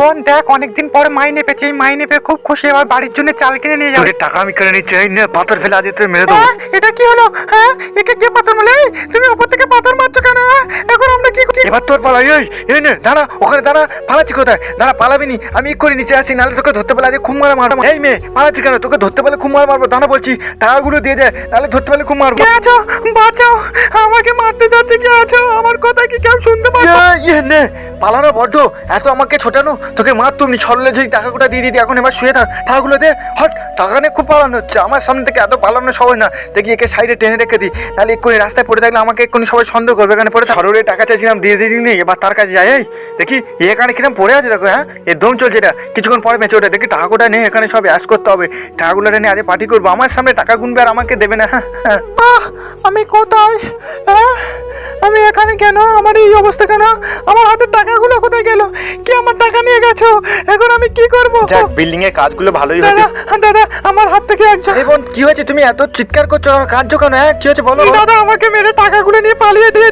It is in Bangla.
বোন দেখ, অনেকদিন পরে মাইনে পেয়েছি, এই মাইনে পেয়ে খুব খুশি। এবার বাড়ির জন্য চাল কিনে নিয়ে যাবো। তোদের টাকা আমি কেড়ে নিচ্ছি, এই নে পাথর ফেলে আজ তুই মেরে দেবো। এটা কি হলো? হ্যাঁ, একে কে পাথর মারলে? তুমি ওপর থেকে পাথর মারছো কেন? এখন আমরা কি করি? এবার তোর পালা। এই নে দাঁড়া, ওখানে দাঁড়া। পালাচ্ছি কোথায়? দাঁড়া, পালাবি নি, আমি করে নিচে আসি, নাহলে তোকে ধরতে পেলে আজ খুব মারা মারবো। এই মেয়ে, পালাচ্ছি কেন? তোকে ধরতে পেলে খুব মারা মারবো। দাঁড়া বলছি, টাকাগুলো দিয়ে যায়, নাহলে ধরতে পেলে খুব মারবো। কে আছো? বাঁচাও, আমাকে মারতে যাচ্ছে। কে আছো? আমার কথা কি কেউ শুনতে পাচ্ছে? নে পালানো বড্ড, এত আমাকে ছোটানো। তোকে মার তুমি সরলে যদি টাকাগুলো দিয়ে দিতি। এখন এবার শুয়ে থাক, টাকাগুলো দে। হট, টাকা নিয়ে খুব পালানো হচ্ছে আমার সামনে থেকে, এত পালানো সবাই না। দেখি একে সাইডে টেনে রেখে দিই, নাহলে এক্ষুনি রাস্তায় পড়ে থাকলে আমাকে এক্ষুনি সবাই সন্দেহ করবে। এখানে পড়ে সরলে টাকা চাইছিলাম, দিয়ে দিইনি, এবার তার কাছে যাই। এই দেখি এখানে কিরম পড়ে আছে, দেখো। হ্যাঁ, এর দম চলছে। এটা কিছুক্ষণ পরে বেঁচে ওঠে। দেখি টাকাগুলো নেই, এখানে সব অ্যাশ করতে হবে। টাকাগুলো নিয়ে আরে পার্টি করবো। আমার সামনে টাকা গুনবে আর আমাকে দেবে না। আমি কোথায়? আমি এখানে কেন? আমার এই অবস্থা কেন? আমার হাতের টাকাগুলো কোথায় গেল? কি আমার টাকা নিয়ে গেছো? এখন আমি কি করবো? যাক, বিল্ডিং এর কাজগুলো ভালোই হচ্ছে। দাদা, দাদা, আমার হাত থেকে একজন। এই বোন, কি হয়েছে? তুমি এত চিৎকার করছো, কাঁদছো কেন? হ্যাঁ, কি হয়েছে বলো? দাদা আমাকে মেরে টাকাগুলো নিয়ে পালিয়ে দিয়ে